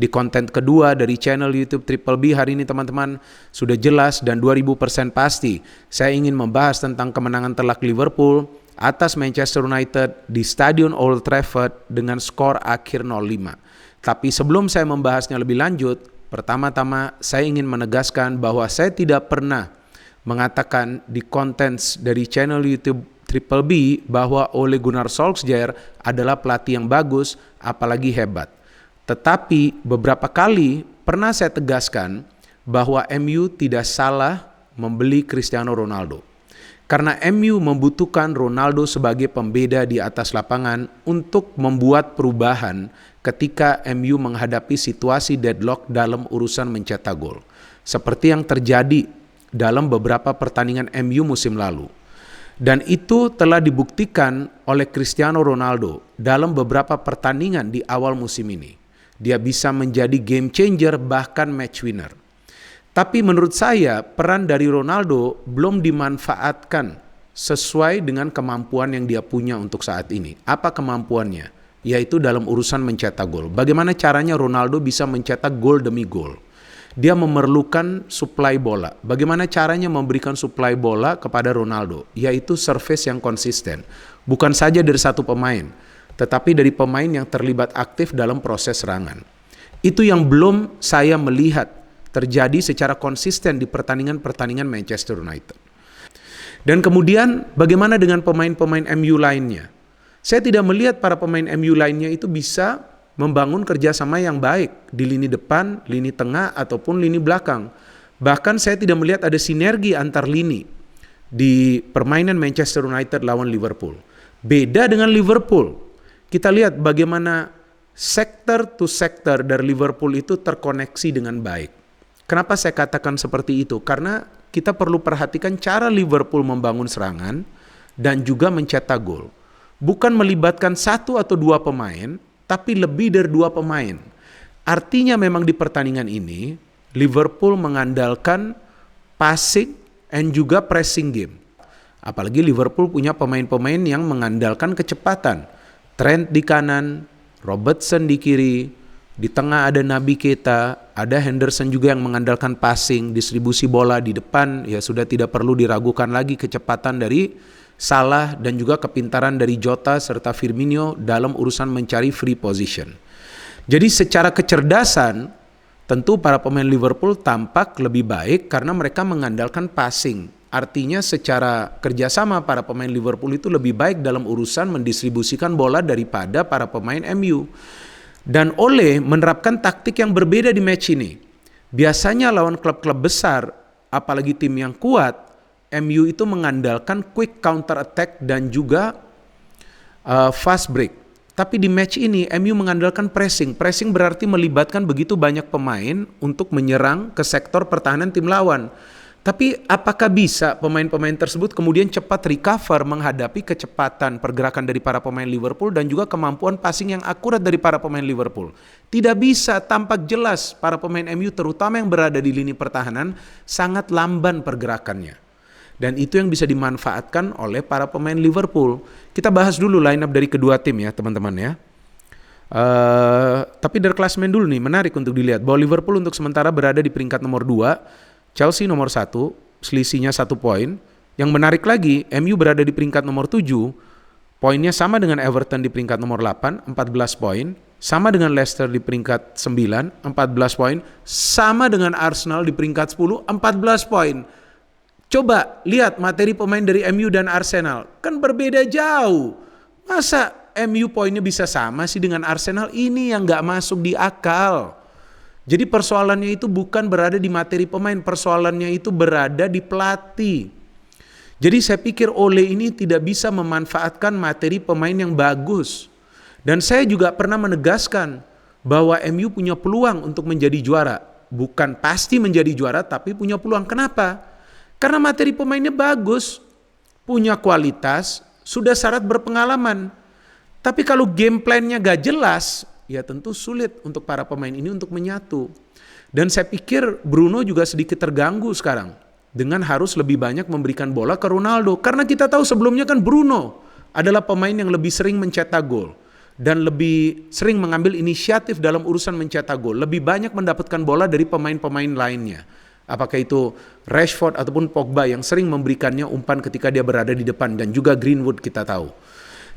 Di konten kedua dari channel YouTube Triple B hari ini teman-teman sudah jelas dan 2000% pasti. Saya ingin membahas tentang kemenangan telak Liverpool atas Manchester United di Stadion Old Trafford dengan skor akhir 0-5. Tapi sebelum saya membahasnya lebih lanjut, pertama-tama saya ingin menegaskan bahwa saya tidak pernah mengatakan di konten dari channel YouTube Triple B bahwa Ole Gunnar Solskjaer adalah pelatih yang bagus, apalagi hebat. Tetapi beberapa kali pernah saya tegaskan bahwa MU tidak salah membeli Cristiano Ronaldo. Karena MU membutuhkan Ronaldo sebagai pembeda di atas lapangan untuk membuat perubahan ketika MU menghadapi situasi deadlock dalam urusan mencetak gol. Seperti yang terjadi dalam beberapa pertandingan MU musim lalu. Dan itu telah dibuktikan oleh Cristiano Ronaldo dalam beberapa pertandingan di awal musim ini. Dia bisa menjadi game changer bahkan match winner. Tapi menurut saya peran dari Ronaldo belum dimanfaatkan sesuai dengan kemampuan yang dia punya untuk saat ini. Apa kemampuannya? Yaitu dalam urusan mencetak gol. Bagaimana caranya Ronaldo bisa mencetak gol demi gol? Dia memerlukan suplai bola. Bagaimana caranya memberikan suplai bola kepada Ronaldo? Yaitu service yang konsisten. Bukan saja dari satu pemain, tetapi dari pemain yang terlibat aktif dalam proses serangan. Itu yang belum saya melihat terjadi secara konsisten di pertandingan-pertandingan Manchester United. Dan kemudian bagaimana dengan pemain-pemain MU lainnya? Saya tidak melihat para pemain MU lainnya itu bisa membangun kerjasama yang baik di lini depan, lini tengah, ataupun lini belakang. Bahkan saya tidak melihat ada sinergi antar lini di permainan Manchester United lawan Liverpool. Beda dengan Liverpool. Kita lihat bagaimana sektor to sektor dari Liverpool itu terkoneksi dengan baik. Kenapa saya katakan seperti itu? Karena kita perlu perhatikan cara Liverpool membangun serangan dan juga mencetak gol. Bukan melibatkan satu atau dua pemain, tapi lebih dari dua pemain. Artinya memang di pertandingan ini, Liverpool mengandalkan passing and juga pressing game. Apalagi Liverpool punya pemain-pemain yang mengandalkan kecepatan. Trent di kanan, Robertson di kiri, di tengah ada Naby Keita, ada Henderson juga yang mengandalkan passing, distribusi bola di depan, ya sudah tidak perlu diragukan lagi kecepatan dari Salah dan juga kepintaran dari Jota serta Firmino dalam urusan mencari free position. Jadi secara kecerdasan, tentu para pemain Liverpool tampak lebih baik karena mereka mengandalkan passing. Artinya secara kerjasama para pemain Liverpool itu lebih baik dalam urusan mendistribusikan bola daripada para pemain MU. Dan Ole menerapkan taktik yang berbeda di match ini. Biasanya lawan klub-klub besar, apalagi tim yang kuat, MU itu mengandalkan quick counter attack dan juga fast break. Tapi di match ini MU mengandalkan pressing. Pressing berarti melibatkan begitu banyak pemain untuk menyerang ke sektor pertahanan tim lawan. Tapi apakah bisa pemain-pemain tersebut kemudian cepat recover menghadapi kecepatan pergerakan dari para pemain Liverpool dan juga kemampuan passing yang akurat dari para pemain Liverpool? Tidak bisa, tampak jelas para pemain MU terutama yang berada di lini pertahanan sangat lamban pergerakannya. Dan itu yang bisa dimanfaatkan oleh para pemain Liverpool. Kita bahas dulu line up dari kedua tim ya teman-teman ya. Tapi dari klasemen dulu nih, menarik untuk dilihat bahwa Liverpool untuk sementara berada di peringkat nomor 2. Chelsea nomor 1, selisihnya 1 poin. Yang menarik lagi, MU berada di peringkat nomor 7, poinnya sama dengan Everton di peringkat nomor 8, 14 poin. Sama dengan Leicester di peringkat 9, 14 poin. Sama dengan Arsenal di peringkat 10, 14 poin. Coba lihat materi pemain dari MU dan Arsenal, kan berbeda jauh. Masa MU poinnya bisa sama sih dengan Arsenal? Ini yang gak masuk di akal. Jadi persoalannya itu bukan berada di materi pemain, persoalannya itu berada di pelatih. Jadi saya pikir Ole ini tidak bisa memanfaatkan materi pemain yang bagus. Dan saya juga pernah menegaskan bahwa MU punya peluang untuk menjadi juara. Bukan pasti menjadi juara, tapi punya peluang. Kenapa? Karena materi pemainnya bagus, punya kualitas, sudah syarat berpengalaman. Tapi kalau game plan-nya gak jelas, ya tentu sulit untuk para pemain ini untuk menyatu. Dan saya pikir Bruno juga sedikit terganggu sekarang dengan harus lebih banyak memberikan bola ke Ronaldo. Karena kita tahu sebelumnya kan Bruno adalah pemain yang lebih sering mencetak gol. dan lebih sering mengambil inisiatif dalam urusan mencetak gol, lebih banyak mendapatkan bola dari pemain-pemain lainnya. Apakah itu Rashford ataupun Pogba yang sering memberikannya umpan ketika dia berada di depan, dan juga Greenwood kita tahu.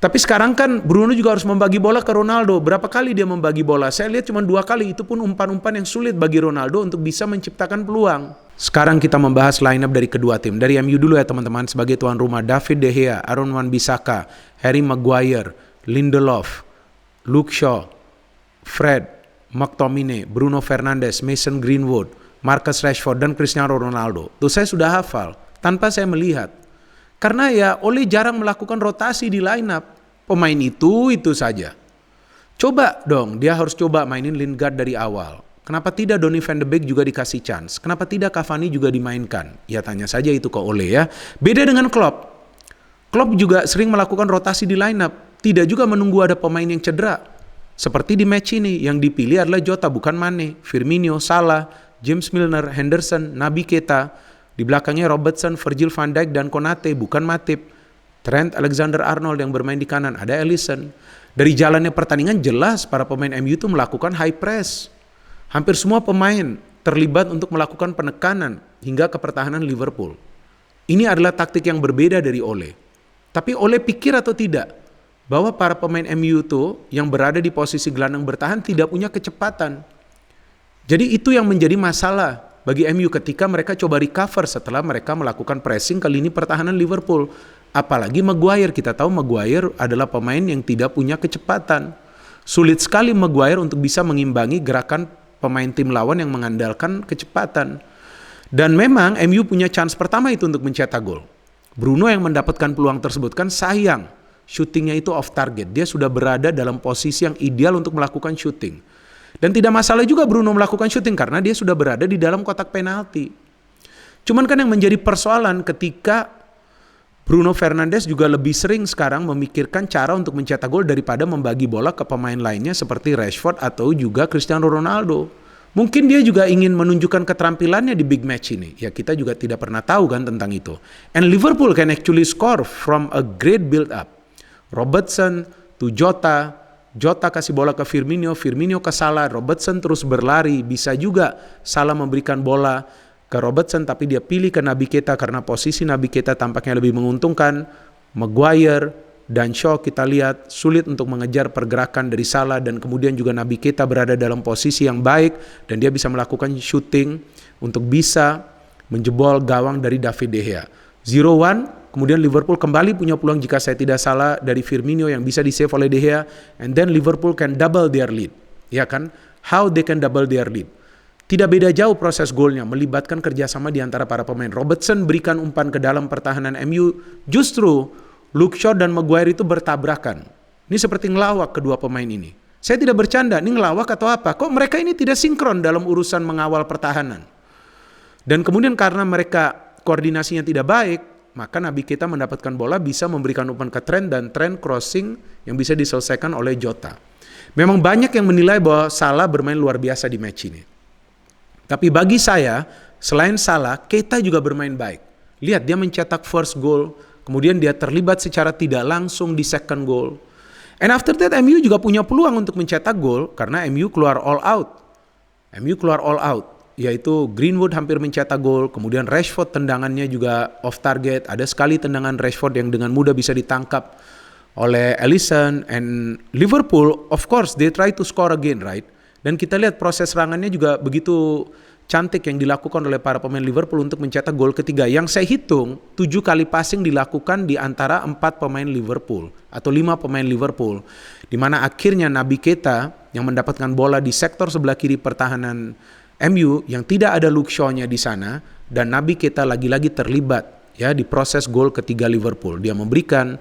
Tapi sekarang kan Bruno juga harus membagi bola ke Ronaldo. Berapa kali dia membagi bola? Saya lihat cuma 2 kali, itu pun umpan-umpan yang sulit bagi Ronaldo untuk bisa menciptakan peluang. Sekarang kita membahas line up dari kedua tim. Dari MU dulu ya teman-teman, sebagai tuan rumah David De Gea, Aaron Wan-Bissaka, Harry Maguire, Lindelof, Luke Shaw, Fred, McTominay, Bruno Fernandes, Mason Greenwood, Marcus Rashford, dan Cristiano Ronaldo. Tuh saya sudah hafal tanpa saya melihat. Karena ya Ole jarang melakukan rotasi di line up. Pemain itu saja. Coba dong, dia harus coba mainin Lingard dari awal. Kenapa tidak Donny van de Beek juga dikasih chance? Kenapa tidak Cavani juga dimainkan? Ya tanya saja itu ke Ole ya. Beda dengan Klopp. Klopp juga sering melakukan rotasi di line up. Tidak juga menunggu ada pemain yang cedera. Seperti di match ini, yang dipilih adalah Jota bukan Mane, Firmino, Salah, James Milner, Henderson, Naby Keita. Di belakangnya Robertson, Virgil van Dijk, dan Konate, bukan Matip. Trent Alexander-Arnold yang bermain di kanan, ada Alisson. Dari jalannya pertandingan jelas para pemain MU itu melakukan high press. Hampir semua pemain terlibat untuk melakukan penekanan hingga ke pertahanan Liverpool. Ini adalah taktik yang berbeda dari Ole. Tapi Ole pikir atau tidak bahwa para pemain MU itu yang berada di posisi gelandang bertahan tidak punya kecepatan. Jadi itu yang menjadi masalah bagi MU ketika mereka coba recover setelah mereka melakukan pressing ke lini pertahanan Liverpool. Apalagi Maguire, kita tahu Maguire adalah pemain yang tidak punya kecepatan. Sulit sekali Maguire untuk bisa mengimbangi gerakan pemain tim lawan yang mengandalkan kecepatan. Dan memang MU punya chance pertama itu untuk mencetak gol. Bruno yang mendapatkan peluang tersebut kan sayang. Shootingnya itu off target. Dia sudah berada dalam posisi yang ideal untuk melakukan shooting. Dan tidak masalah juga Bruno melakukan syuting karena dia sudah berada di dalam kotak penalti. Cuman kan yang menjadi persoalan ketika Bruno Fernandes juga lebih sering sekarang memikirkan cara untuk mencetak gol daripada membagi bola ke pemain lainnya seperti Rashford atau juga Cristiano Ronaldo. Mungkin dia juga ingin menunjukkan keterampilannya di big match ini. Ya kita juga tidak pernah tahu kan tentang itu. And Liverpool can actually score from a great build up. Robertson to Jota, Jota kasih bola ke Firmino, Firmino ke Salah, Robertson terus berlari. Bisa juga Salah memberikan bola ke Robertson tapi dia pilih ke Naby Keita karena posisi Naby Keita tampaknya lebih menguntungkan. Maguire dan Shaw kita lihat sulit untuk mengejar pergerakan dari Salah, dan kemudian juga Naby Keita berada dalam posisi yang baik dan dia bisa melakukan shooting untuk bisa menjebol gawang dari David De Gea. 0-1. Kemudian Liverpool kembali punya peluang jika saya tidak salah dari Firmino yang bisa di-save oleh De Gea. And then Liverpool can double their lead. Ya kan? How they can double their lead? Tidak beda jauh proses golnya, melibatkan kerjasama di antara para pemain. Robertson berikan umpan ke dalam pertahanan MU. Justru Luke Shaw dan Maguire itu bertabrakan. Ini seperti ngelawak kedua pemain ini. Saya tidak bercanda, ini ngelawak atau apa? Kok mereka ini tidak sinkron dalam urusan mengawal pertahanan? Dan kemudian karena mereka koordinasinya tidak baik, maka Naby Keita mendapatkan bola bisa memberikan umpan ke Trent dan Trent crossing yang bisa diselesaikan oleh Jota. Memang banyak yang menilai bahwa Salah bermain luar biasa di match ini. Tapi bagi saya, selain Salah, Keita juga bermain baik. Lihat dia mencetak first goal, kemudian dia terlibat secara tidak langsung di second goal. And after that MU juga punya peluang untuk mencetak gol karena MU keluar all out. MU keluar all out. Yaitu Greenwood hampir mencetak gol, kemudian Rashford tendangannya juga off target, ada sekali tendangan Rashford yang dengan mudah bisa ditangkap oleh Alisson. And Liverpool of course they try to score again, right? Dan kita lihat proses serangannya juga begitu cantik yang dilakukan oleh para pemain Liverpool untuk mencetak gol ketiga. Yang saya hitung 7 kali passing dilakukan di antara 4 pemain Liverpool atau 5 pemain Liverpool, di mana akhirnya Naby Keita yang mendapatkan bola di sektor sebelah kiri pertahanan MU yang tidak ada Luke Shaw-nya di sana, dan Naby Keita lagi-lagi terlibat ya di proses gol ketiga Liverpool. Dia memberikan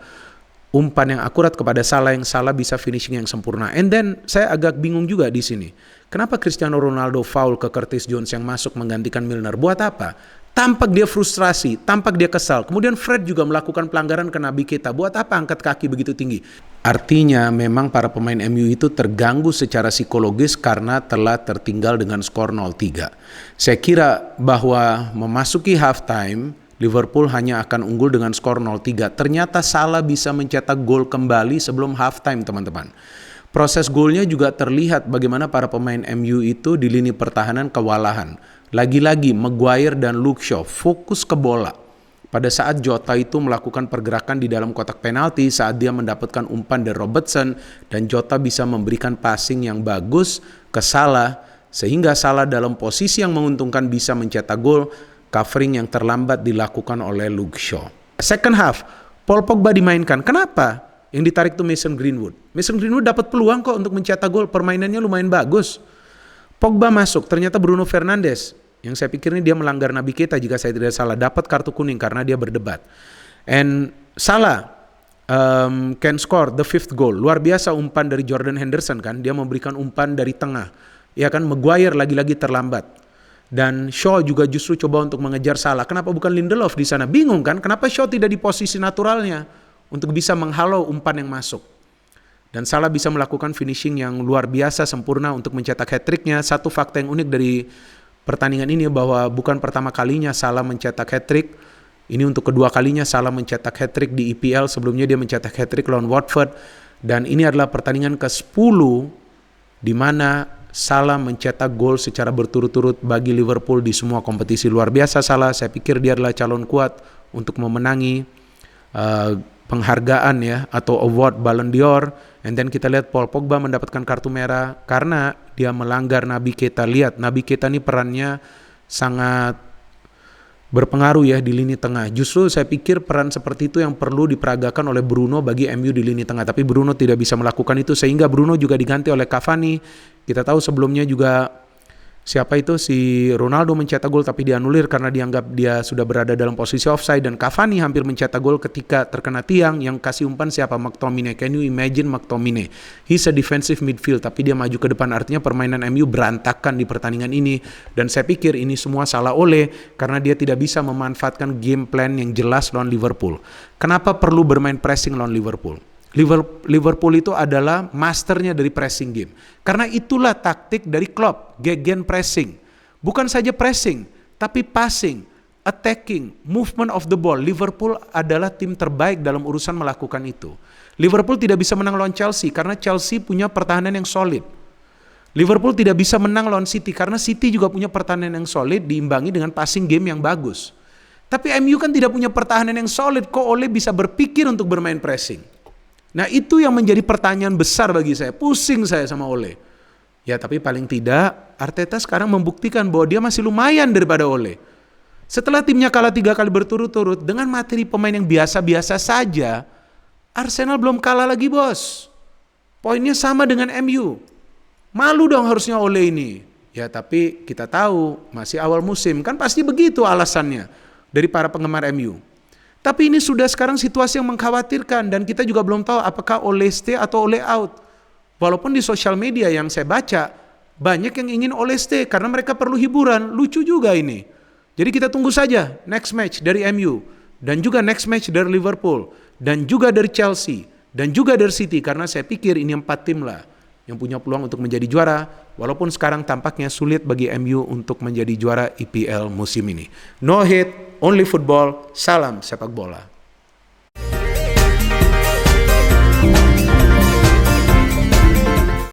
umpan yang akurat kepada Salah yang Salah bisa finishing yang sempurna. And then saya agak bingung juga di sini. Kenapa Cristiano Ronaldo foul ke Curtis Jones yang masuk menggantikan Milner? Buat apa? Tampak dia frustrasi, tampak dia kesal. Kemudian Fred juga melakukan pelanggaran ke Naby Keita. Buat apa angkat kaki begitu tinggi? Artinya memang para pemain MU itu terganggu secara psikologis karena telah tertinggal dengan skor 0-3. Saya kira bahwa memasuki halftime, Liverpool hanya akan unggul dengan skor 0-3. Ternyata Salah bisa mencetak gol kembali sebelum halftime, teman-teman. Proses golnya juga terlihat bagaimana para pemain MU itu di lini pertahanan kewalahan. Lagi-lagi Maguire dan Luke Shaw fokus ke bola. Pada saat Jota itu melakukan pergerakan di dalam kotak penalti saat dia mendapatkan umpan dari Robertson dan Jota bisa memberikan passing yang bagus ke Salah sehingga Salah dalam posisi yang menguntungkan bisa mencetak gol. Covering yang terlambat dilakukan oleh Luke Shaw. Second half, Paul Pogba dimainkan. Kenapa? Yang ditarik tuh Mason Greenwood. Mason Greenwood dapat peluang kok untuk mencetak gol, permainannya lumayan bagus. Pogba masuk, ternyata Bruno Fernandes, yang saya pikir ini dia melanggar Naby Keita jika saya tidak salah, dapat kartu kuning karena dia berdebat. And Salah can score the 5th goal. Luar biasa umpan dari Jordan Henderson kan, dia memberikan umpan dari tengah. Ya kan, Maguire lagi-lagi terlambat. Dan Shaw juga justru coba untuk mengejar Salah. Kenapa bukan Lindelof di sana? Bingung kan? Kenapa Shaw tidak di posisi naturalnya untuk bisa menghalau umpan yang masuk? Dan Salah bisa melakukan finishing yang luar biasa sempurna untuk mencetak hat-tricknya. Satu fakta yang unik dari pertandingan ini bahwa bukan pertama kalinya Salah mencetak hat-trick. Ini untuk kedua kalinya Salah mencetak hat-trick di EPL. Sebelumnya dia mencetak hat-trick lawan Watford. Dan ini adalah pertandingan ke-10 di mana Salah mencetak gol secara berturut-turut bagi Liverpool di semua kompetisi. Luar biasa Salah, saya pikir dia adalah calon kuat untuk memenangi penghargaan ya atau award Ballon d'Or. And then kita lihat Paul Pogba mendapatkan kartu merah karena dia melanggar Naby Keita. Lihat, Naby Keita ini perannya sangat berpengaruh ya di lini tengah. Justru saya pikir peran seperti itu yang perlu diperagakan oleh Bruno bagi MU di lini tengah. Tapi Bruno tidak bisa melakukan itu sehingga Bruno juga diganti oleh Cavani. Kita tahu sebelumnya juga siapa itu si Ronaldo mencetak gol tapi dianulir karena dianggap dia sudah berada dalam posisi offside, dan Cavani hampir mencetak gol ketika terkena tiang. Yang kasih umpan siapa? McTominay. Can you imagine McTominay? He's a defensive midfield tapi dia maju ke depan, artinya permainan MU berantakan di pertandingan ini. Dan saya pikir ini semua salah Ole karena dia tidak bisa memanfaatkan game plan yang jelas lawan Liverpool. Kenapa perlu bermain pressing lawan Liverpool? Liverpool itu adalah masternya dari pressing game. Karena itulah taktik dari Klopp, gegen pressing. Bukan saja pressing, tapi passing, attacking, movement of the ball. Liverpool adalah tim terbaik dalam urusan melakukan itu. Liverpool tidak bisa menang lawan Chelsea karena Chelsea punya pertahanan yang solid. Liverpool tidak bisa menang lawan City karena City juga punya pertahanan yang solid diimbangi dengan passing game yang bagus. Tapi MU kan tidak punya pertahanan yang solid, kok Ole bisa berpikir untuk bermain pressing? Nah itu yang menjadi pertanyaan besar bagi saya. Pusing saya sama Ole. Ya tapi paling tidak Arteta sekarang membuktikan bahwa dia masih lumayan daripada Ole. Setelah timnya kalah 3 kali berturut-turut dengan materi pemain yang biasa-biasa saja, Arsenal belum kalah lagi bos. Poinnya sama dengan MU. Malu dong harusnya Ole ini. Ya tapi kita tahu masih awal musim, kan pasti begitu alasannya dari para penggemar MU. Tapi ini sudah sekarang situasi yang mengkhawatirkan dan kita juga belum tahu apakah Ole stay atau Ole out. Walaupun di sosial media yang saya baca banyak yang ingin Ole stay karena mereka perlu hiburan. Lucu juga ini. Jadi kita tunggu saja next match dari MU dan juga next match dari Liverpool dan juga dari Chelsea dan juga dari City, karena saya pikir ini 4 tim lah yang punya peluang untuk menjadi juara, walaupun sekarang tampaknya sulit bagi MU untuk menjadi juara EPL musim ini. No hate, only football, salam sepak bola.